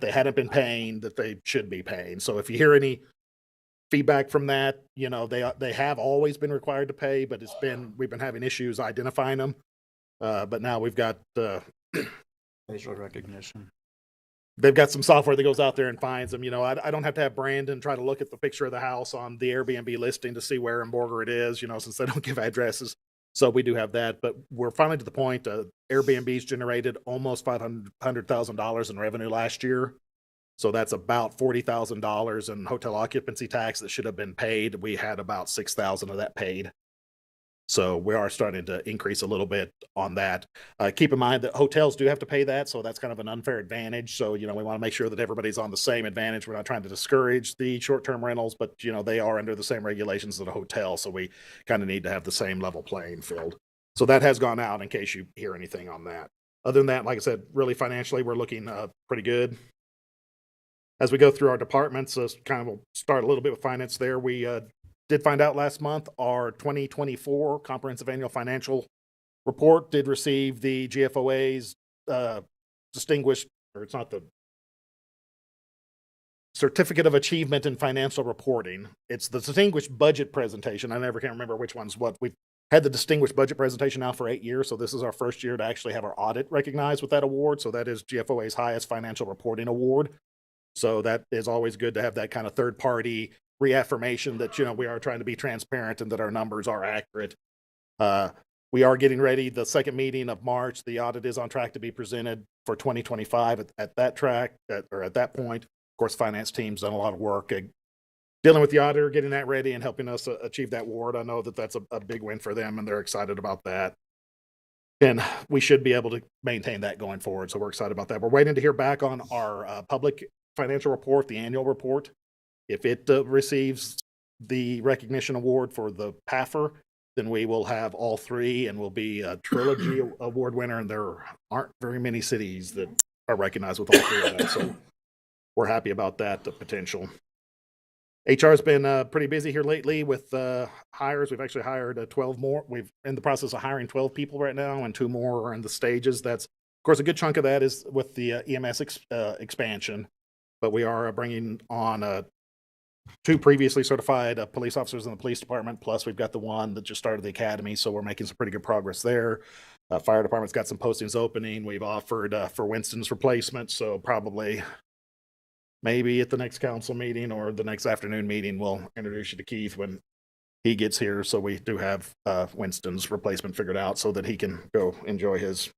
they hadn't been paying that they should be paying. So if you hear any feedback from that, they have always been required to pay, but we've been having issues identifying them. But now we've got facial recognition. They've got some software that goes out there and finds them. I don't have to have Brandon try to look at the picture of the house on the Airbnb listing to see where in Borger it is, since they don't give addresses. So we do have that, but we're finally to the point. Airbnb's generated almost $500,000 in revenue last year. So that's about $40,000 in hotel occupancy tax that should have been paid. We had about $6,000 of that paid. So we are starting to increase a little bit on that. Keep in mind that hotels do have to pay that, so that's kind of an unfair advantage. So, we want to make sure that everybody's on the same advantage. We're not trying to discourage the short-term rentals, but, they are under the same regulations as a hotel, so we kind of need to have the same level playing field. So that has gone out in case you hear anything on that. Other than that, like I said, really financially, we're looking pretty good. As we go through our departments, we'll start a little bit with finance there. We did find out last month our 2024 Comprehensive Annual Financial Report did receive the GFOA's distinguished, or it's not the Certificate of Achievement in Financial Reporting. It's the Distinguished Budget Presentation. I never can remember which one's what. We've had the Distinguished Budget Presentation now for 8 years, so this is our first year to actually have our audit recognized with that award. So that is GFOA's highest financial reporting award. So that is always good to have that kind of third-party reaffirmation that, we are trying to be transparent and that our numbers are accurate. We are getting ready. The second meeting of March, the audit is on track to be presented for 2025 at that point. Of course, finance team's done a lot of work dealing with the auditor, getting that ready and helping us achieve that award. I know that that's a big win for them and they're excited about that. And we should be able to maintain that going forward. So we're excited about that. We're waiting to hear back on our public financial report, the annual report. If it receives the recognition award for the PAFR, then we will have all three and we'll be a trilogy award winner. And there aren't very many cities that are recognized with all three of them. So we're happy about that potential. HR has been pretty busy here lately with hires. We've actually hired 12 more. We've in the process of hiring 12 people right now, and 2 more are in the stages. That's, of course, a good chunk of that is with the EMS expansion. But we are bringing on 2 previously certified police officers in the police department, plus we've got the one that just started the academy, so we're making some pretty good progress there. Fire department's got some postings opening. We've offered for Winston's replacement, so probably maybe at the next council meeting or the next afternoon meeting, we'll introduce you to Keith when he gets here. So we do have Winston's replacement figured out so that he can go enjoy his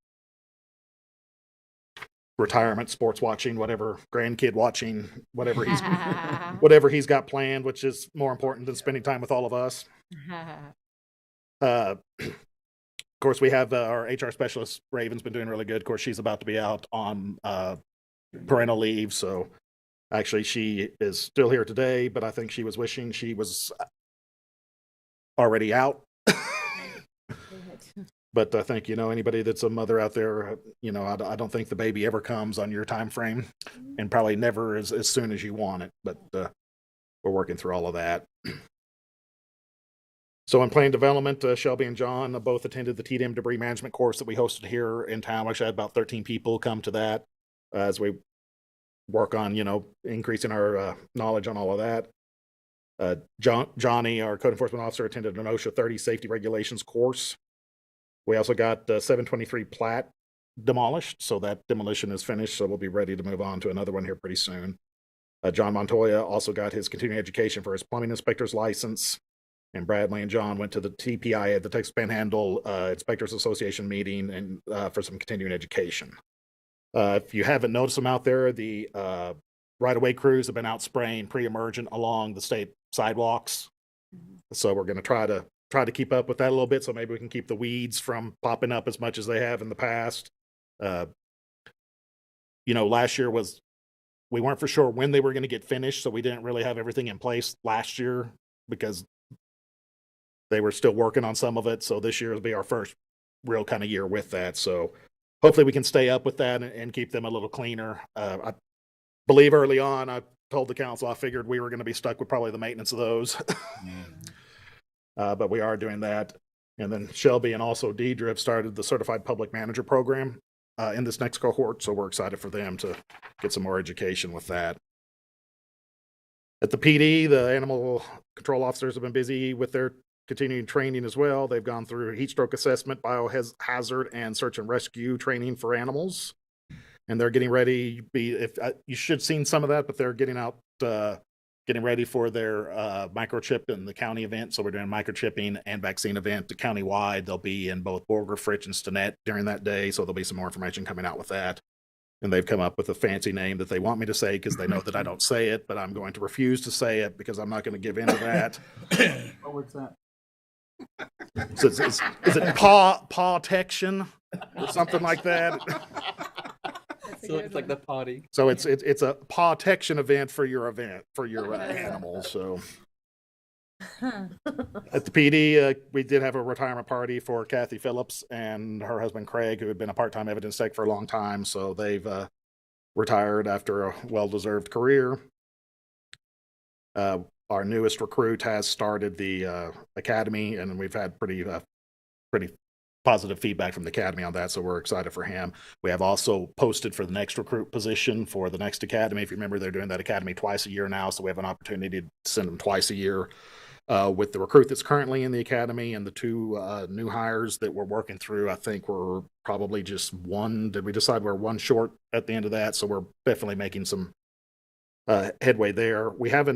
retirement, sports watching, whatever, grandkid watching, whatever he's got planned, which is more important than spending time with all of us. Of course, we have our HR specialist, Raven's been doing really good. Of course, she's about to be out on parental leave. So actually, she is still here today, but I think she was wishing she was already out. But I think, anybody that's a mother out there, I don't think the baby ever comes on your time frame, and probably never as soon as you want it. But we're working through all of that. So in plan development, Shelby and John both attended the TDM debris management course that we hosted here in town. We actually had about 13 people come to that as we work on, increasing our knowledge on all of that. Johnny, our code enforcement officer, attended an OSHA 30 safety regulations course. We also got 723 Platte demolished, so that demolition is finished, so we'll be ready to move on to another one here pretty soon. John Montoya also got his continuing education for his plumbing inspector's license, and Bradley and John went to the TPI at the Texas Panhandle Inspectors Association meeting and for some continuing education. If you haven't noticed them out there, the right-of-way crews have been out spraying pre-emergent along the state sidewalks, so we're going to try to keep up with that a little bit, so maybe we can keep the weeds from popping up as much as they have in the past. Last year we weren't for sure when they were going to get finished, so we didn't really have everything in place last year because they were still working on some of it. So this year will be our first real kind of year with that. So hopefully we can stay up with that and keep them a little cleaner. I believe early on, I told the council I figured we were going to be stuck with probably the maintenance of those. But we are doing that. And then Shelby and also Deidre have started the Certified Public Manager program. in this next cohort, so we're excited for them to get some more education with that. At the PD, the animal control officers have been busy with their continuing training as well. They've gone through heat stroke assessment, biohazard, and search and rescue training for animals. And they're getting ready. You should have seen some of that, but they're getting out, getting ready for their microchip in the county event. So we're doing a microchipping and vaccine event countywide. They'll be in both Borger, Fritch, and Stinnett during that day. So there'll be some more information coming out with that. And they've come up with a fancy name that they want me to say because they know that I don't say it, but I'm going to refuse to say it because I'm not going to give in to that. What was that? So is it paw-tection or something like that? So it's like the potty. So it's a paw-tection event for your animals. So at the PD, we did have a retirement party for Kathy Phillips and her husband Craig, who had been a part-time evidence tech for a long time. So they've retired after a well-deserved career. Our newest recruit has started the academy, and we've had pretty positive feedback from the academy on that, so we're excited for him. We have also posted for the next recruit position for the next academy. If you remember, they're doing that academy twice a year now, so we have an opportunity to send them twice a year. With the recruit that's currently in the academy and the two new hires that we're working through, I think we're probably just one. Did we decide we're one short at the end of that? So we're definitely making some headway there. We have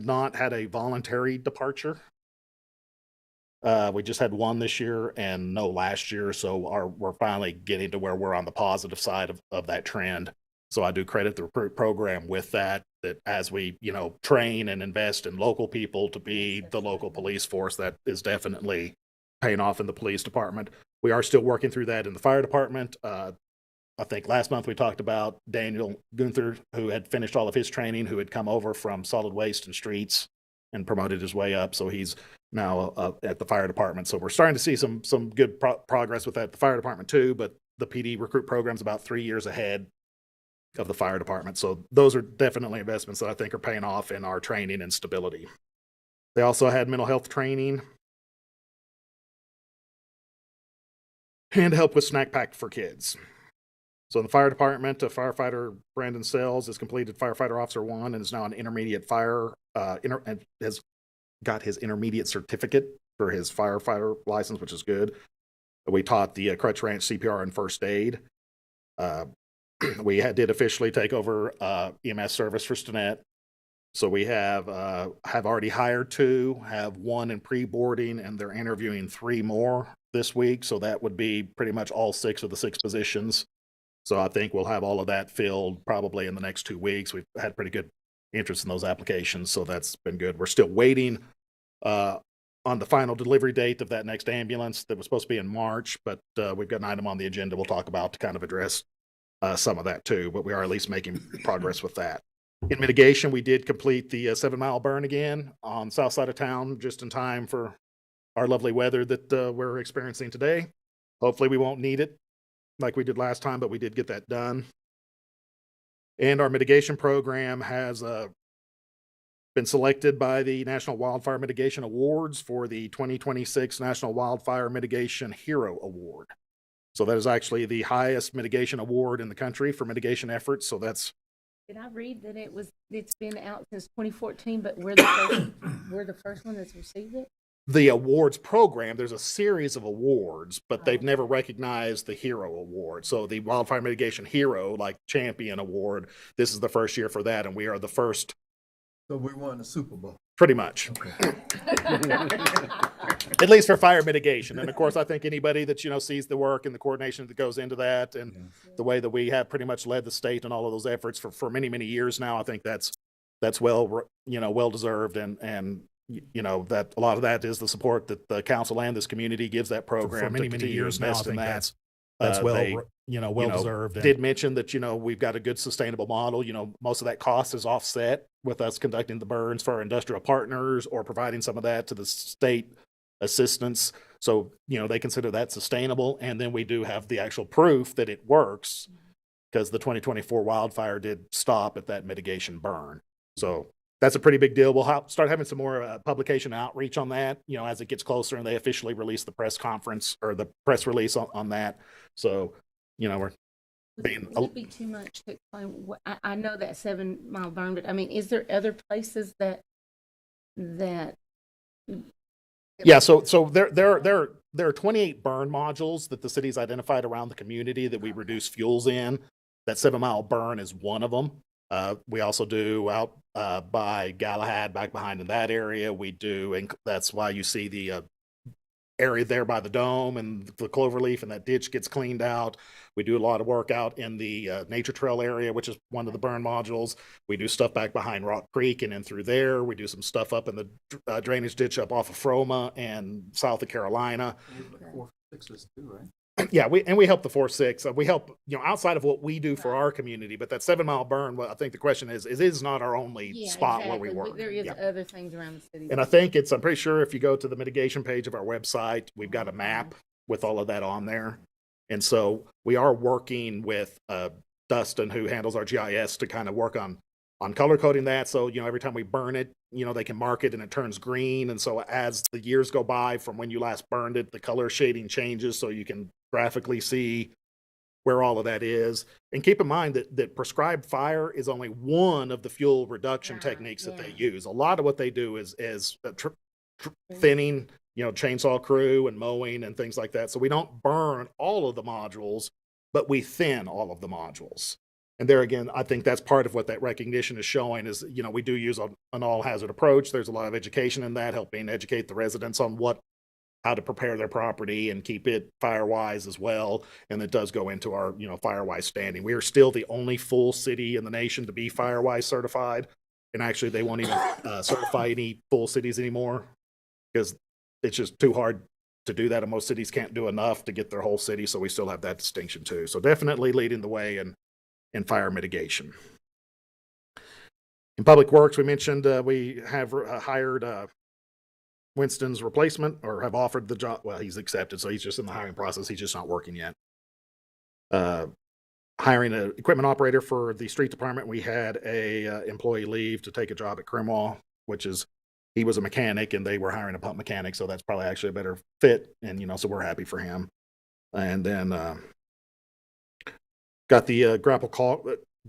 not had a voluntary departure. We just had one this year and no last year, so we're finally getting to where we're on the positive side of that trend. So I do credit the recruit program with that as we, train and invest in local people to be the local police force, that is definitely paying off in the police department. We are still working through that in the fire department. I think last month we talked about Daniel Gunther, who had finished all of his training, who had come over from solid waste and streets and promoted his way up. So he's now at the fire department. So we're starting to see some good progress with that at the fire department too, but the PD recruit program is about 3 years ahead of the fire department. So those are definitely investments that I think are paying off in our training and stability. They also had mental health training and help with snack pack for kids. So in the fire department, firefighter Brandon Sells has completed firefighter officer 1 and is now an intermediate and has got his intermediate certificate for his firefighter license, which is good. We taught the Crutch Ranch CPR and first aid. We did officially take over EMS service for Stinnett. So we have already hired 2, have 1 in pre-boarding, and they're interviewing 3 more this week. So that would be pretty much all 6 of the 6 positions. So I think we'll have all of that filled probably in the next 2 weeks. We've had pretty good interest in those applications, so that's been good. We're still waiting on the final delivery date of that next ambulance that was supposed to be in March, but we've got an item on the agenda we'll talk about to kind of address some of that too, but we are at least making progress with that. In mitigation, we did complete the 7 Mile burn again on the south side of town just in time for our lovely weather that we're experiencing today. Hopefully we won't need it like we did last time, but we did get that done. And our mitigation program has been selected by the National Wildfire Mitigation Awards for the 2026 National Wildfire Mitigation Hero Award. So that is actually the highest mitigation award in the country for mitigation efforts. So that's. Did I read that it's been out since 2014, but we're the first one that's received it? The awards program, there's a series of awards, but they've never recognized the Hero Award. So the Wildfire Mitigation Hero, like Champion Award, this is the first year for that, and we are the first. So we won the Super Bowl. Pretty much. Okay. At least for fire mitigation. And of course, I think anybody that, sees the work and the coordination that goes into that and the way that we have pretty much led the state in all of those efforts for many, many years now, I think that's well deserved. And that a lot of that is the support that the council and this community gives that program for many, many years now. I think that's well deserved. Did mention that, we've got a good sustainable model. Most of that cost is offset with us conducting the burns for our industrial partners or providing some of that to the state assistance. So, they consider that sustainable. And then we do have the actual proof that it works because the 2024 wildfire did stop at that mitigation burn. So that's a pretty big deal. We'll start having some more publication outreach on that, as it gets closer and they officially release the press conference or the press release on that. So, we're being, Would it be too much to explain? I know that 7 Mile burn, but I mean, is there other places that yeah, so there are 28 burn modules that the city's identified around the community that we reduce fuels in. That 7 Mile burn is one of them. We also do out by Galahad, back behind in that area. We do, and that's why you see the area there by the dome and the cloverleaf, and that ditch gets cleaned out. We do a lot of work out in the nature trail area, which is one of the burn modules. We do stuff back behind Rock Creek and in through there. We do some stuff up in the drainage ditch up off of Froma and south of Carolina. 4-6s too, right? Yeah, we help the 4-6. We help, outside of what we do for our community, but that 7 Mile burn, well, I think the question is not our only spot where we work. There is Yeah. other things around the city. And I think I'm pretty sure if you go to the mitigation page of our website, we've got a map with all of that on there. And so we are working with Dustin, who handles our GIS, to kind of work on color coding that. So, every time we burn it, they can mark it and it turns green. And so as the years go by from when you last burned it, the color shading changes so you can graphically see where all of that is. And keep in mind that prescribed fire is only one of the fuel reduction techniques that they use. A lot of what they do is thinning, chainsaw crew and mowing and things like that. So we don't burn all of the modules, but we thin all of the modules. And there again, I think that's part of what that recognition is showing is, we do use an all hazard approach. There's a lot of education in that, helping educate the residents on how to prepare their property and keep it fire-wise as well. And it does go into our, fire-wise standing. We are still the only full city in the nation to be fire-wise certified. And actually, they won't even certify any full cities anymore because it's just too hard to do that. And most cities can't do enough to get their whole city. So we still have that distinction too. So definitely leading the way in fire mitigation. In public works, we mentioned we have hired Winston's replacement, or have offered the job. Well, he's accepted, so he's just in the hiring process. He's just not working yet. Hiring an equipment operator for the street department. We had a employee leave to take a job at Crimwell, he was a mechanic and they were hiring a pump mechanic, so that's probably actually a better fit. And so we're happy for him. And then got the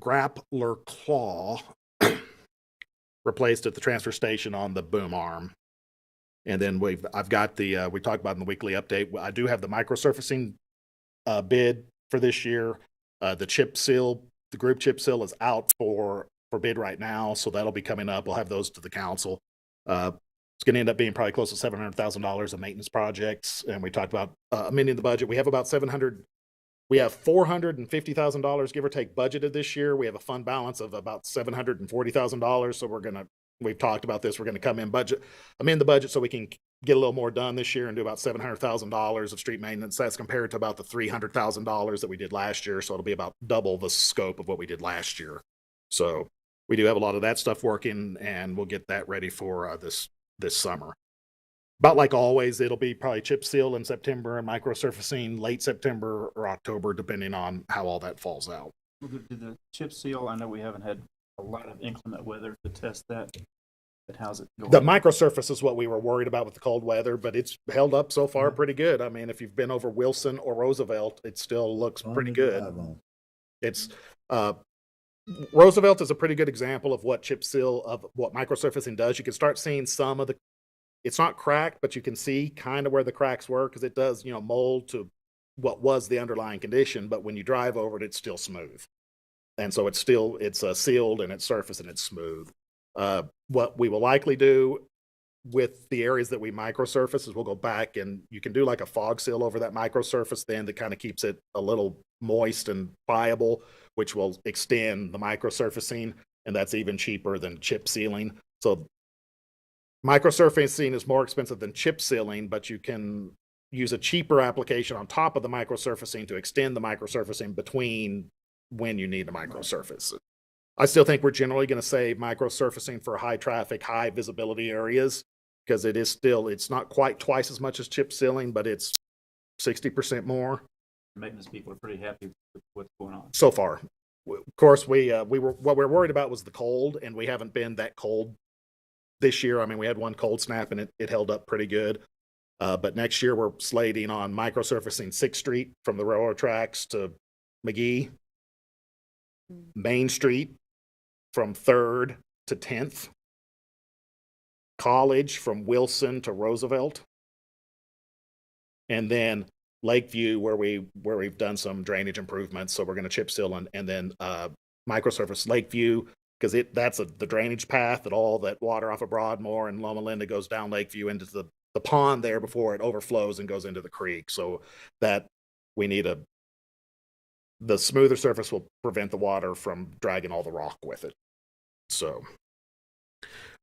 grappler claw replaced at the transfer station on the boom arm. And then I've got we talked about in the weekly update, I do have the microsurfacing bid for this year. The chip seal, the group chip seal is out for bid right now. So that'll be coming up. We'll have those to the council. It's going to end up being probably close to $700,000 of maintenance projects. And we talked about amending the budget. We have about $450,000, give or take, budgeted this year. We have a fund balance of about $740,000. So we've talked about this. We're going to come in amend the budget so we can get a little more done this year and do about $700,000 of street maintenance. That's compared to about the $300,000 that we did last year. So it'll be about double the scope of what we did last year. So we do have a lot of that stuff working, and we'll get that ready for this summer. About like always, it'll be probably chip seal in September and microsurfacing late September or October, depending on how all that falls out. The chip seal, I know we haven't had a lot of inclement weather to test that, but how's it going? The microsurface is what we were worried about with the cold weather, but it's held up so far pretty good. I mean, if you've been over Wilson or Roosevelt, it still looks pretty good. It's Roosevelt is a pretty good example of what what microsurfacing does. You can start seeing some of it's not cracked, but you can see kind of where the cracks were, because it does, mold to what was the underlying condition. But when you drive over it, it's still smooth. And so it's sealed and it's surface and it's smooth. What we will likely do with the areas that we microsurface is we'll go back and you can do like a fog seal over that microsurface then that kind of keeps it a little moist and pliable, which will extend the microsurfacing, and that's even cheaper than chip sealing. So microsurfacing is more expensive than chip sealing, but you can use a cheaper application on top of the microsurfacing to extend the microsurfacing between when you need a microsurface. I still think we're generally going to save microsurfacing for high traffic, high visibility areas, because it's not quite twice as much as chip sealing, but it's 60% more. Maintenance people are pretty happy with what's going on so far. Of course, what we were worried about was the cold, and we haven't been that cold this year. I mean, we had one cold snap and it held up pretty good. But next year we're slating on microsurfacing 6th Street from the railroad tracks to McGee, Main Street from 3rd to 10th, College from Wilson to Roosevelt, and then Lakeview where we've done some drainage improvements. So we're going to chip seal and then microsurface Lakeview because that's the drainage path that all that water off of Broadmoor and Loma Linda goes down Lakeview into the pond there before it overflows and goes into the creek. So that we need the smoother surface will prevent the water from dragging all the rock with it. So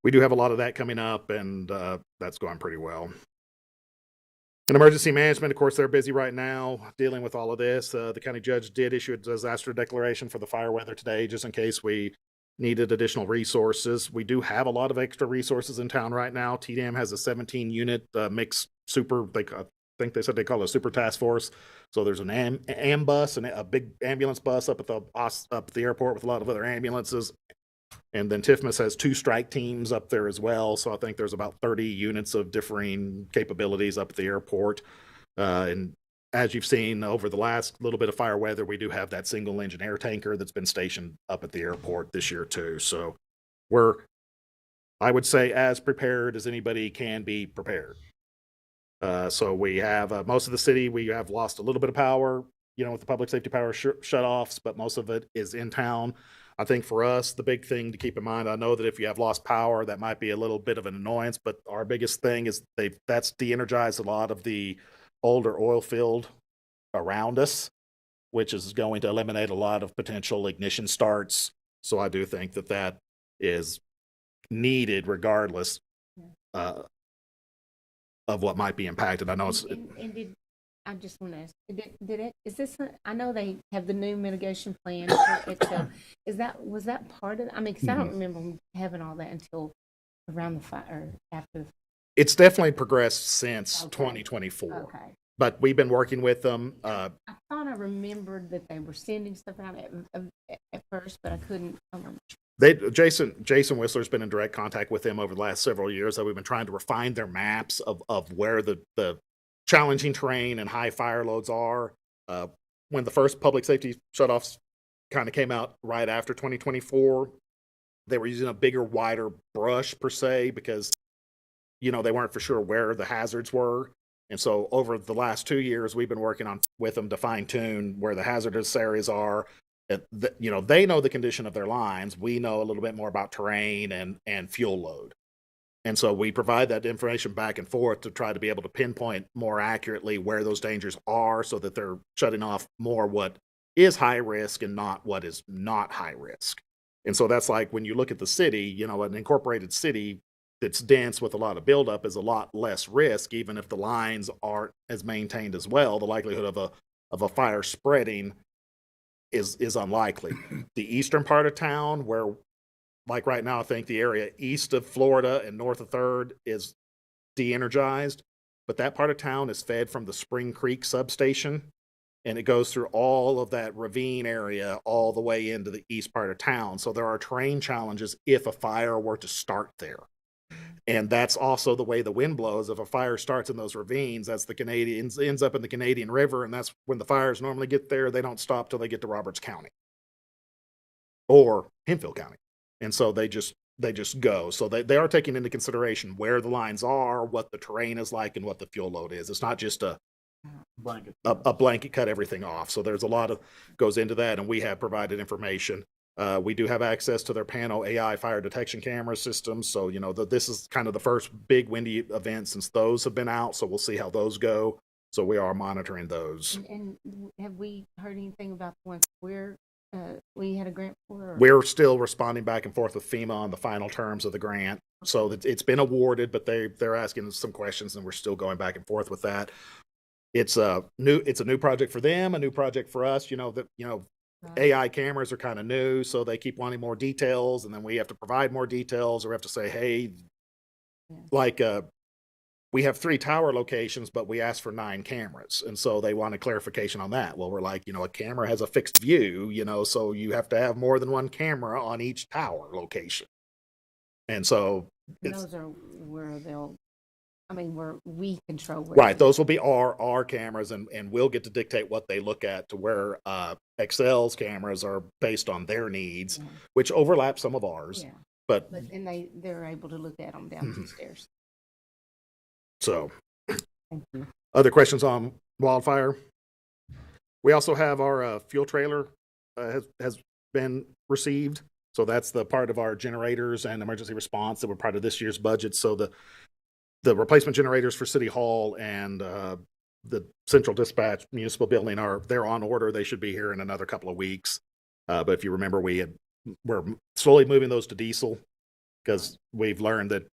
we do have a lot of that coming up, and that's going pretty well. In emergency management, of course, they're busy right now dealing with all of this. The county judge did issue a disaster declaration for the fire weather today, just in case we needed additional resources. We do have a lot of extra resources in town right now. TDAM has a 17-unit mixed super, I think they said they call it a super task force. So there's an AM bus and a big ambulance bus up at the airport with a lot of other ambulances. And then TIFMAS has 2 strike teams up there as well. So I think there's about 30 units of differing capabilities up at the airport. And as you've seen over the last little bit of fire weather, we do have that single engine air tanker that's been stationed up at the airport this year too. So we're, I would say, as prepared as anybody can be prepared. So we have most of the city, we have lost a little bit of power, with the public safety power shut-offs, but most of it is in town. I think for us, the big thing to keep in mind, I know that if you have lost power, that might be a little bit of an annoyance, but our biggest thing is that's de-energized a lot of the older oil field around us, which is going to eliminate a lot of potential ignition starts. So I do think that is needed regardless of what might be impacted. I know it's. I just want to ask, is this, I know they have the new mitigation plan. Was that part of it? I mean, because I don't remember having all that until around the fire, after. It's definitely progressed since 2024. Okay. But we've been working with them. I thought I remembered that they were sending stuff out at first, but I couldn't. Jason Whistler's been in direct contact with them over the last several years. So we've been trying to refine their maps of where the challenging terrain and high fire loads are. When the first public safety shutoffs kind of came out right after 2024, they were using a bigger, wider brush per se because, they weren't for sure where the hazards were. And so over the last 2 years, we've been working with them to fine tune where the hazardous areas are. They know the condition of their lines. We know a little bit more about terrain and fuel load. And so we provide that information back and forth to try to be able to pinpoint more accurately where those dangers are so that they're shutting off more what is high risk and not what is not high risk. And so that's like when you look at the city, an incorporated city that's dense with a lot of buildup is a lot less risk, even if the lines aren't as maintained as well. The likelihood of a fire spreading is unlikely. The eastern part of town where, like right now, I think the area east of Florida and north of 3rd is de-energized, but that part of town is fed from the Spring Creek substation, and it goes through all of that ravine area all the way into the east part of town. So there are terrain challenges if a fire were to start there. And that's also the way the wind blows. If a fire starts in those ravines, ends up in the Canadian River, and that's when the fires normally get there. They don't stop till they get to Roberts County or Hemphill County. And so they just go. So they are taking into consideration where the lines are, what the terrain is like, and what the fuel load is. It's not just a blanket cut everything off. So there's a lot of goes into that, and we have provided information. We do have access to their Pano AI fire detection camera system. So, this is kind of the first big windy event since those have been out. So we'll see how those go. So we are monitoring those. And have we heard anything about the ones where we had a grant for? We're still responding back and forth with FEMA on the final terms of the grant. So it's been awarded, but they're asking us some questions, and we're still going back and forth with that. It's a new project for them, a new project for us. AI cameras are kind of new, so they keep wanting more details, and then we have to provide more details, or we have to say, hey, we have 3 tower locations, but we asked for 9 cameras. And so they want a clarification on that. Well, we're like, a camera has a fixed view, so you have to have more than 1 camera on each tower location. And so those are where they'll I mean, we control where. Right, those will be our cameras, and we'll get to dictate what they look at, to where Excel's cameras are based on their needs, Yeah. which overlap some of ours. Yeah, But and they're able to look at them down the stairs. so, Thank you. other questions on wildfire? We also have our fuel trailer has been received. So that's the part of our generators and emergency response that were part of this year's budget. So the replacement generators for City Hall and the central dispatch municipal building they're on order. They should be here in another couple of weeks. But if you remember, we're slowly moving those to diesel because we've learned that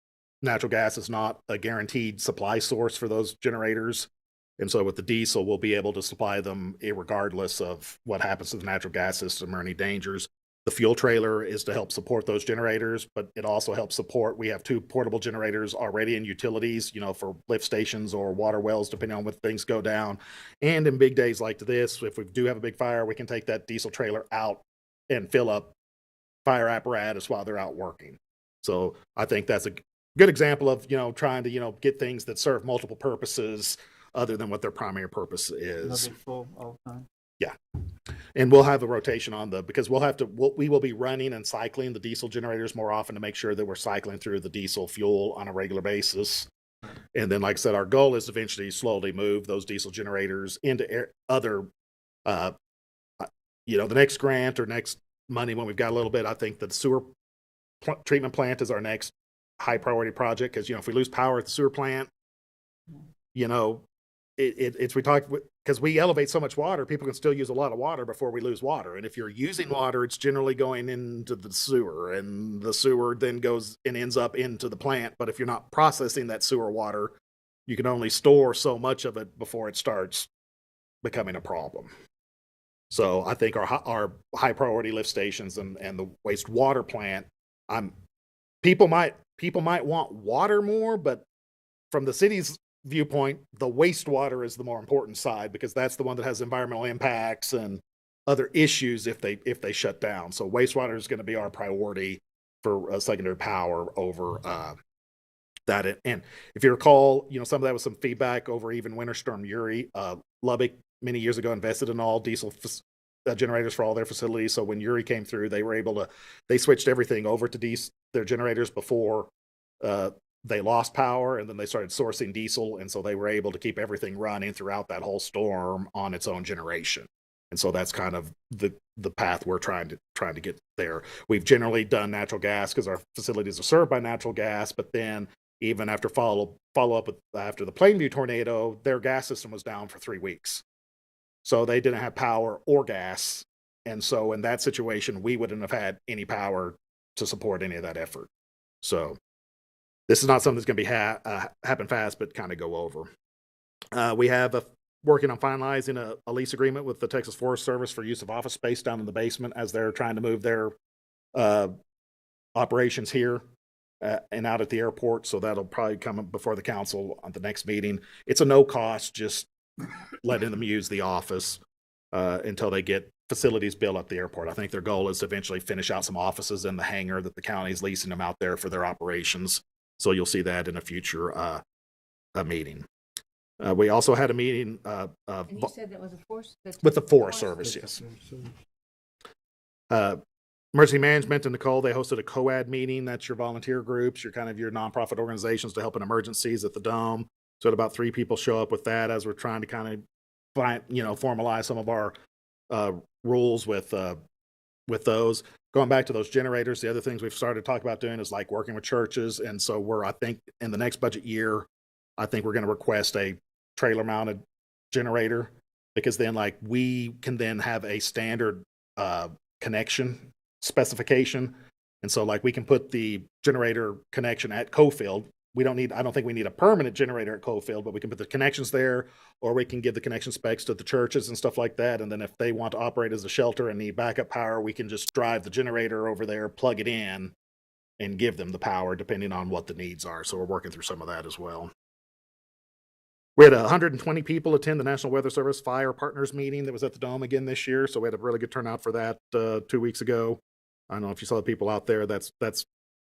natural gas is not a guaranteed supply source for those generators. And so with the diesel, we'll be able to supply them regardless of what happens to the natural gas system or any dangers. The fuel trailer is to help support those generators, but it also helps support, we have 2 portable generators already in utilities, for lift stations or water wells, depending on when things go down. And in big days like this, if we do have a big fire, we can take that diesel trailer out and fill up fire apparatus while they're out working. So I think that's a good example of, trying to, get things that serve multiple purposes other than what their primary purpose is. They'll be full all the time. And we'll have a rotation because we will be running and cycling the diesel generators more often to make sure that we're cycling through the diesel fuel on a regular basis. And then, like I said, our goal is to eventually slowly move those diesel generators into other, the next grant or next money when we've got a little bit. I think the sewer treatment plant is our next high priority project because, if we lose power at the sewer plant, we talk because we elevate so much water, people can still use a lot of water before we lose water. And if you're using water, it's generally going into the sewer, and the sewer then goes and ends up into the plant. But if you're not processing that sewer water, you can only store so much of it before it starts becoming a problem. So I think our high priority lift stations and the wastewater plant, people might want water more, but from the city's viewpoint, the wastewater is the more important side because that's the one that has environmental impacts and other issues if they shut down. So wastewater is going to be our priority for secondary power over that. And if you recall, some of that was some feedback over even Winter Storm Uri. Lubbock many years ago invested in all diesel generators for all their facilities. So when Uri came through, they switched everything over to their generators before they lost power, and then they started sourcing diesel, and so they were able to keep everything running throughout that whole storm on its own generation. And so that's kind of the path we're trying to get there. We've generally done natural gas because our facilities are served by natural gas, but then even after follow up after the Plainview tornado, their gas system was down for 3 weeks, so they didn't have power or gas, and so in that situation, we wouldn't have had any power to support any of that effort. So this is not something that's going to be happen fast, but kind of go over. We have working on finalizing a lease agreement with the Texas Forest Service for use of office space down in the basement as they're trying to move their operations here and out at the airport. So that'll probably come before the council on the next meeting. It's a no cost, just letting them use the office until they get facilities built at the airport. I think their goal is to eventually finish out some offices in the hangar that the county is leasing them out there for their operations. So you'll see that in a future meeting. We also had a meeting And you said that was with the Forest Service, yes. Emergency Management and Nicole, they hosted a COAD meeting. That's your volunteer groups, your nonprofit organizations to help in emergencies at the Dome. So about 3 people show up with that as we're trying to kind of formalize some of our rules with those. Going back to those generators, the other things we've started to talk about doing is like working with churches. And so I think in the next budget year, I think we're going to request a trailer mounted generator because then we can then have a standard connection specification. And so we can put the generator connection at Cofield. I don't think we need a permanent generator at Cofield, but we can put the connections there, or we can give the connection specs to the churches and stuff like that. And then if they want to operate as a shelter and need backup power, we can just drive the generator over there, plug it in, and give them the power depending on what the needs are. So we're working through some of that as well. We had 120 people attend the National Weather Service Fire Partners meeting that was at the Dome again this year. So we had a really good turnout for that 2 weeks ago. I don't know if you saw the people out there. That's I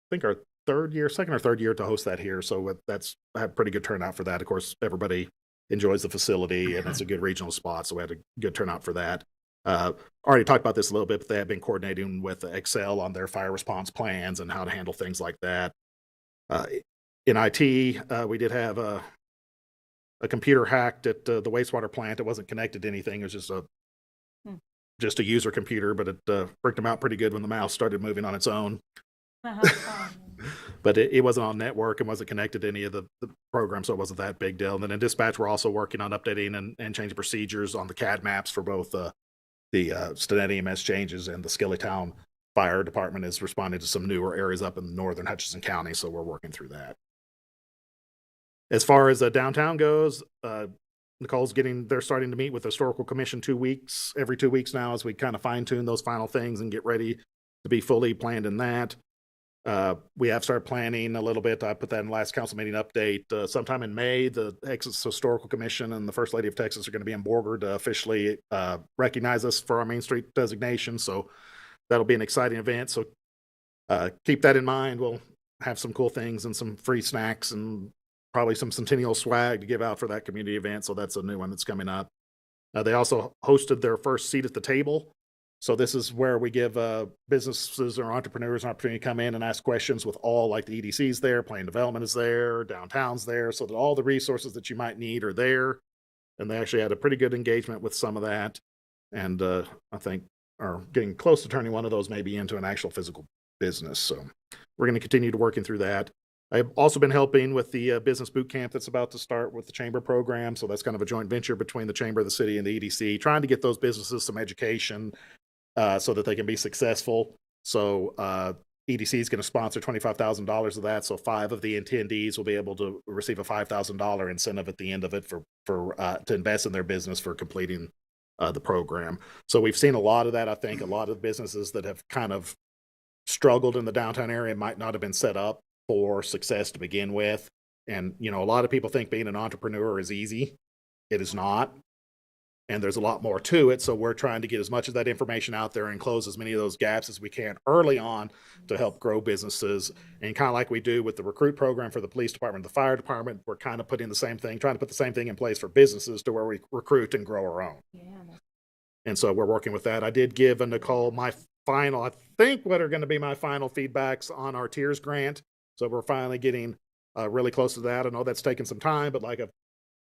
think our second or third year to host that here. So that's I had pretty good turnout for that. Of course, everybody enjoys the facility and it's a good regional spot. So we had a good turnout for that. Already talked about this a little bit, but they have been coordinating with Excel on their fire response plans and how to handle things like that. In IT, we did have a computer hacked at the wastewater plant. It wasn't connected to anything. It was just a user computer, but it freaked them out pretty good when the mouse started moving on its own. But it wasn't on network and wasn't connected to any of the programs, so it wasn't that big deal. And then in dispatch, we're also working on updating and changing procedures on the CAD maps for both the Stinnett EMS changes, and the Skillytown Fire Department is responding to some newer areas up in northern Hutchinson County, so we're working through that. As far as downtown goes, they're starting to meet with the Historical Commission every 2 weeks now, as we kind of fine tune those final things and get ready to be fully planned in that. We have started planning a little bit. I put that in the last council meeting update. Sometime in May, the Texas Historical Commission and the First Lady of Texas are going to be in Borger to officially recognize us for our Main Street designation. So that'll be an exciting event. So keep that in mind. We'll have some cool things and some free snacks and probably some Centennial swag to give out for that community event. So that's a new one that's coming up. They also hosted their first seat at the table. So this is where we give businesses or entrepreneurs an opportunity to come in and ask questions with all, like the EDC's there, Plan Development is there, Downtown's there, so that all the resources that you might need are there. And they actually had a pretty good engagement with some of that. And I think are getting close to turning one of those maybe into an actual physical business. So we're going to continue to working through that. I've also been helping with the business boot camp that's about to start with the chamber program. So that's kind of a joint venture between the chamber, the city, and the EDC, trying to get those businesses some education so that they can be successful. So EDC is going to sponsor $25,000 of that. So 5 of the attendees will be able to receive a $5,000 incentive at the end of it for to invest in their business for completing the program. So we've seen a lot of that. I think a lot of businesses that have kind of struggled in the downtown area might not have been set up for success to begin with. And, a lot of people think being an entrepreneur is easy. It is not. And there's a lot more to it. So we're trying to get as much of that information out there and close as many of those gaps as we can early on to help grow businesses. And kind of like we do with the recruit program for the police department, the fire department, we're kind of putting the same thing, trying to put the same thing in place for businesses to where we recruit and grow our own. Yeah. And so we're working with that. I did give Nicole my final, I think what are going to be my final feedbacks on our tiers grant. So we're finally getting really close to that. I know that's taken some time, but like I've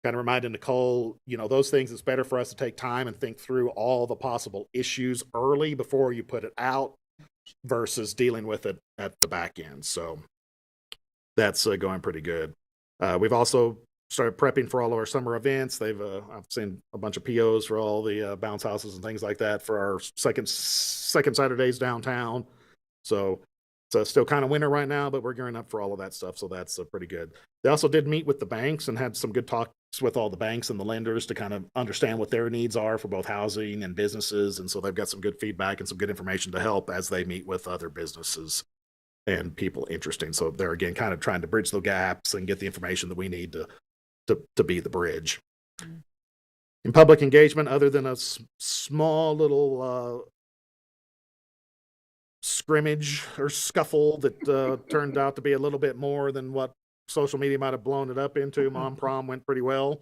kind of reminded Nicole, those things, it's better for us to take time and think through all the possible issues early before you put it out versus dealing with it at the back end. So that's going pretty good. We've also started prepping for all of our summer events. I've seen a bunch of POs for all the bounce houses and things like that for our second Saturdays downtown. So it's still kind of winter right now, but we're gearing up for all of that stuff. So that's pretty good. They also did meet with the banks and had some good talks with all the banks and the lenders to kind of understand what their needs are for both housing and businesses. And so they've got some good feedback and some good information to help as they meet with other businesses and people interesting. So they're, again, kind of trying to bridge the gaps and get the information that we need to be the bridge. Mm-hmm. In public engagement, other than a small little scrimmage or scuffle that turned out to be a little bit more than what social media might have blown it up into, Mom Prom went pretty well.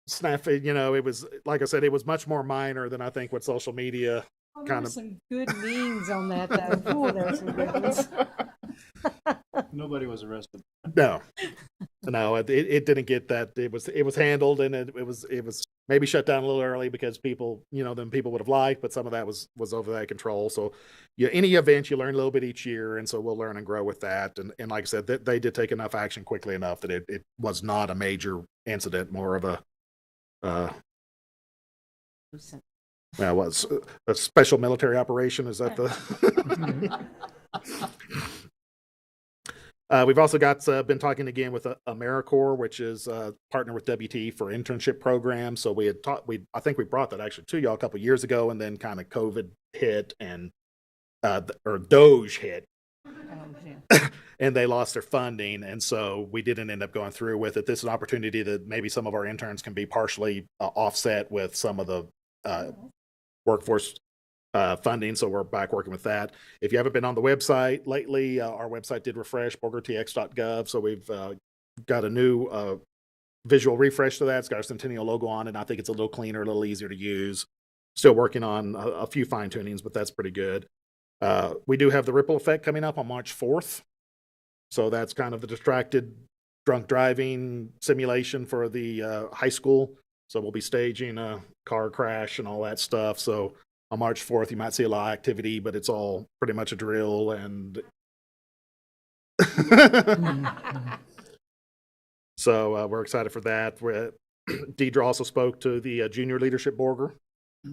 Snafu, it was, like I said, it was much more minor than I think what social media kind of. Some good memes on that, though. Oh, there's some good ones. Nobody was arrested. No, it didn't get that. It was handled, and it was maybe shut down a little early because people, then people would have liked, but some of that was over that control. So, any event you learn a little bit each year, and so we'll learn and grow with that. And like I said, they did take enough action quickly enough that it was not a major incident, more of a was a special military operation. Is that the? We've also been talking again with AmeriCorps, which is partner with WT for internship programs. So I think we brought that actually to y'all a couple years ago, and then kind of COVID hit and or Doge hit, and they lost their funding, and so we didn't end up going through with it. This is an opportunity that maybe some of our interns can be partially offset with some of the workforce funding, so we're back working with that. If you haven't been on the website lately, our website did refresh, borgertx.gov, so we've got a new visual refresh to that. It's got our Centennial logo on it, and I think it's a little cleaner, a little easier to use. Still working on a few fine tunings, but that's pretty good. We do have the Ripple Effect coming up on March 4th. So that's kind of the distracted drunk driving simulation for the high school. So we'll be staging a car crash and all that stuff. So on March 4th, you might see a lot of activity, but it's all pretty much a drill. And so we're excited for that. Deidre also spoke to the junior leadership Borger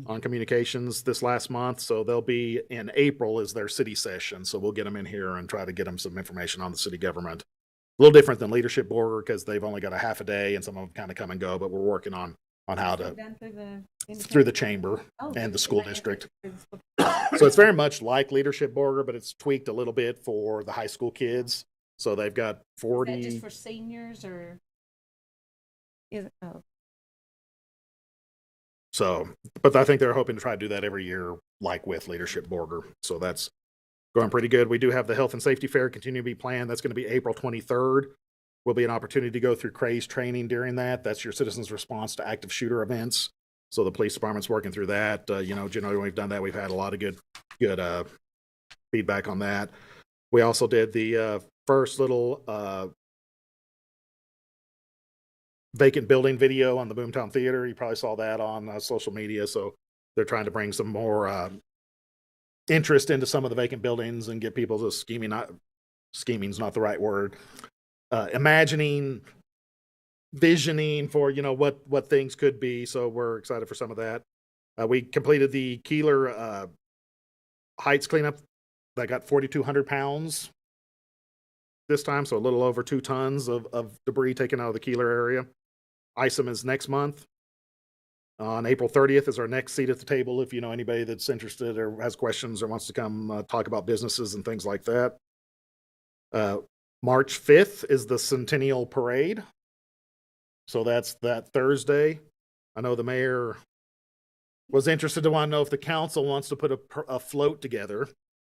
on communications this last month. So they'll be in April is their city session. So we'll get them in here and try to get them some information on the city government. A little different than leadership Borger because they've only got a half a day and some of them kind of come and go, but we're working on how to through the chamber and the school district. So it's very much like leadership Borger, but it's tweaked a little bit for the high school kids. So they've got 40. Is that just for seniors or is it? Oh. So, but I think they're hoping to try to do that every year, like with Leadership Borger. So that's going pretty good. We do have the Health and Safety Fair continue to be planned. That's going to be April 23rd. Will be an opportunity to go through CRAZE training during that. That's your citizens' response to active shooter events. So the police department's working through that. Generally when we've done that, we've had a lot of good feedback on that. We also did the first little vacant building video on the Boomtown Theater. You probably saw that on social media. So they're trying to bring some more interest into some of the vacant buildings and get people to scheming's not the right word. Imagining, visioning for, what things could be. So we're excited for some of that. We completed the Keeler Heights cleanup that got 4,200 pounds this time. So a little over 2 tons of debris taken out of the Keeler area. ISOM is next month. On April 30th is our next seat at the table. If you know anybody that's interested or has questions or wants to come talk about businesses and things like that. March 5th is the Centennial Parade. So that's that Thursday. I know the mayor was interested to want to know if the council wants to put a float together.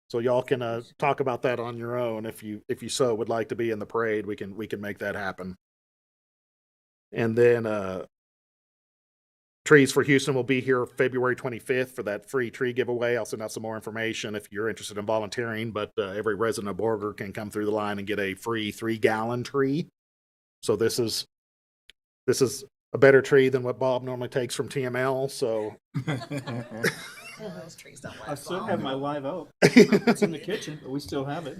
So y'all can talk about that on your own. If you so would like to be in the parade, we can make that happen. And then Trees for Houston will be here February 25th for that free tree giveaway. I'll send out some more information if you're interested in volunteering, but every resident of Borger can come through the line and get a free 3-gallon tree. So this is a better tree than what Bob normally takes from TML. So Those trees don't I last still long. have my live oak. It's in the kitchen, but we still have it.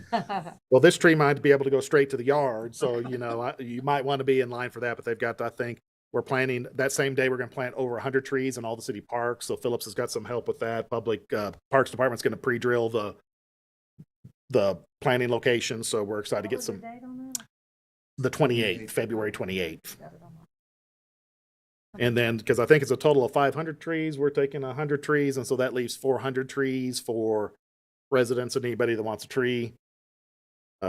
well, this tree might be able to go straight to the yard. So, you might want to be in line for that, but they've got, I think, we're planning that same day, we're going to plant over 100 trees in all the city parks. So Phillips has got some help with that. Public Parks Department's going to pre-drill the planting location. So we're excited to get some. The 28th, February 28th. And then, because I think it's a total of 500 trees, we're taking 100 trees. And so that leaves 400 trees for residents and anybody that wants a tree.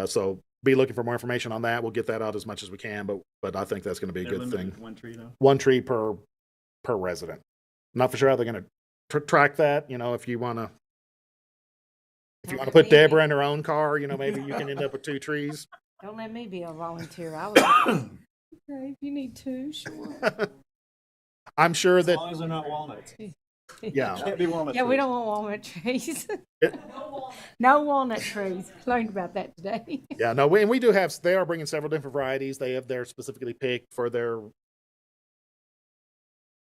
So be looking for more information on that. We'll get that out as much as we can, but I think that's going to be a They're good limited thing. to 1 tree though. 1 tree per resident. Not for sure how they're going to track that. If you want to put Deborah in her own car, maybe you can end up with 2 trees. Don't let me be a volunteer. I was like, okay, if you need 2, sure. I'm sure As that, long as they're not walnuts. yeah. Can't be walnut Yeah, we trees. don't want walnut trees. It- No walnut trees. Learned about that today. Yeah, no, we do have, they are bringing several different varieties. They're specifically picked for their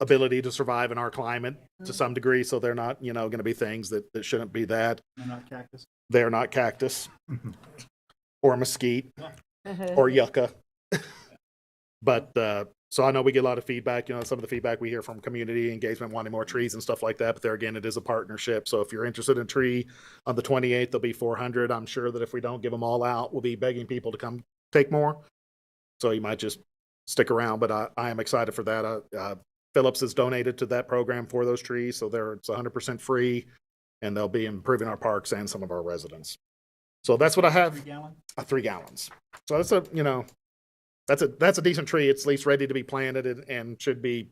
ability to survive in our climate to some degree. So they're not, going to be things that shouldn't be that. They're not cactus. They're not cactus or mesquite or yucca. But, so I know we get a lot of feedback, some of the feedback we hear from community engagement, wanting more trees and stuff like that. But there again, it is a partnership. So if you're interested in a tree on the 28th, there'll be 400. I'm sure that if we don't give them all out, we'll be begging people to come take more. So you might just stick around, but I am excited for that. Phillips has donated to that program for those trees. So it's 100% free and they'll be improving our parks and some of our residents. So that's what I have. 3 gallon? 3 gallons. So that's a decent tree. It's at least ready to be planted and should be,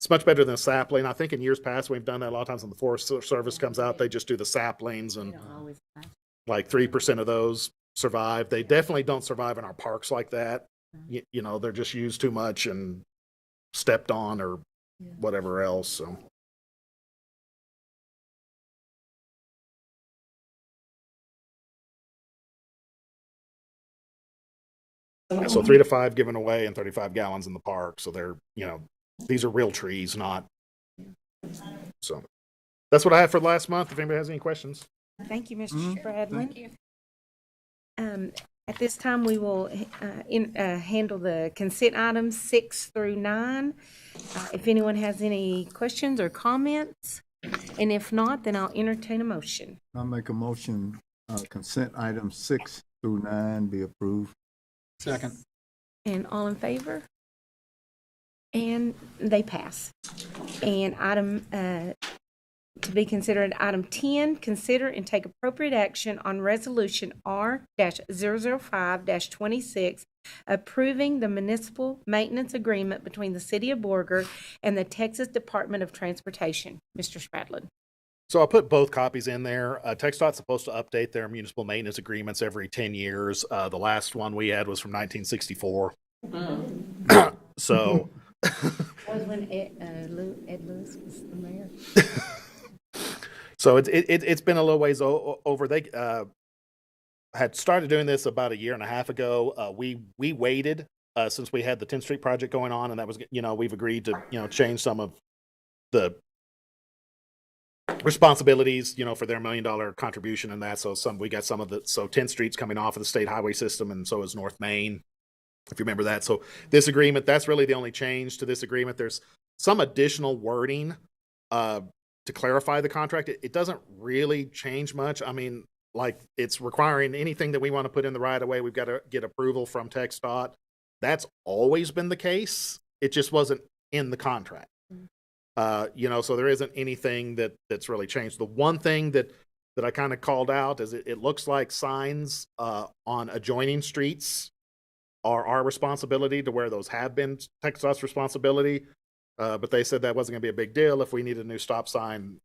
It's much better than a sapling. I think in years past, we've done that a lot of times when the Forest Service comes out, they just do the saplings You and don't always have. like 3% of those survive. They definitely don't survive in our parks like that. You know, they're just used too much and stepped on or whatever else. So yeah, so 3 to 5 given away and 35 gallons in the park. So they're, you know, these are real trees, not. So that's what I have for last month. If anybody has any questions. Thank you, Mr. Mhm. Stradlin. At this time, we will handle the consent items 6 through 9. If anyone has any questions or comments, and if not, then I'll entertain a motion. I'll make a motion, consent items 6 through 9 be approved. Second. And all in favor? And they pass. And item to be considered, item 10, consider and take appropriate action on resolution R-005-26, approving the municipal maintenance agreement between the city of Borger and the Texas Department of Transportation. Mr. Stradlin. So I'll put both copies in there. TxDOT's supposed to update their municipal maintenance agreements every 10 years. The last one we had was from 1964. So. That was when Ed Lewis was the mayor. So it's been a little ways over. They had started doing this about a year and a half ago. We waited since we had the 10th Street project going on, and that was, you know, we've agreed to, you know, change some of the responsibilities, you know, for their $1 million contribution and that. So we got some of the, so 10th Street's coming off of the state highway system, and so is North Main, if you remember that. So this agreement, that's really the only change to this agreement. There's some additional wording to clarify the contract. It doesn't really change much. I mean, like, it's requiring anything that we want to put in the right of way, we've got to get approval from TxDOT. That's always been the case. It just wasn't in the contract. You know, so there isn't anything that's really changed. The one thing that I kind of called out is it looks like signs on adjoining streets are our responsibility, to where those have been TxDOT's responsibility. But they said that wasn't going to be a big deal. If we needed a new stop sign,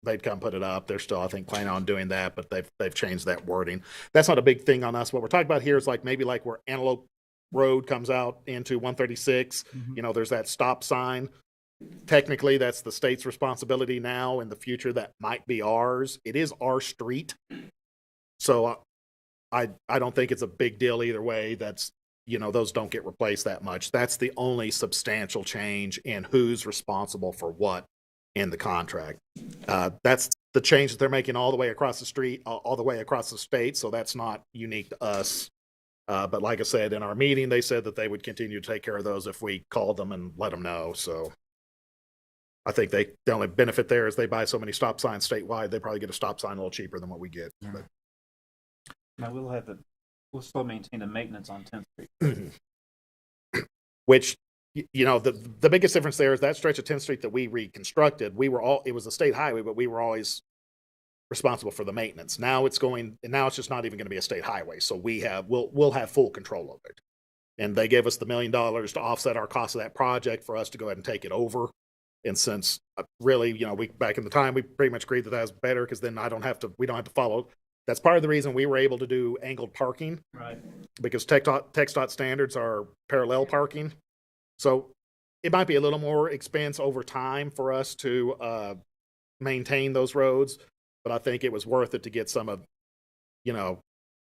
they'd come put it up. They're still, I think, planning on doing that, but they've changed that wording. That's not a big thing on us. What we're talking about here is like maybe like where Antelope Road comes out into 136. You know, there's that stop sign. Technically, that's the state's responsibility now. In the future, that might be ours. It is our street. So I don't think it's a big deal either way. That's, you know, those don't get replaced that much. That's the only substantial change in who's responsible for what in the contract. That's the change that they're making all the way across the street, all the way across the state. So that's not unique to us. But like I said, in our meeting, they said that they would continue to take care of those if we called them and let them know. So I think the only benefit there is they buy so many stop signs statewide, they probably get a stop sign a little cheaper than what we get. But. Now we'll still maintain the maintenance on 10th Street. Which, you know, the biggest difference there is that stretch of 10th Street that we reconstructed, it was a state highway, but we were always responsible for the maintenance. Now it's just not even going to be a state highway. So we'll have full control of it. And they gave us the $1 million to offset our cost of that project for us to go ahead and take it over. And since really, you know, back in the time, we pretty much agreed that was better, because then we don't have to follow. That's part of the reason we were able to do angled parking. Right. Because TxDOT standards are parallel parking. So it might be a little more expense over time for us to maintain those roads, but I think it was worth it to get some of, you know,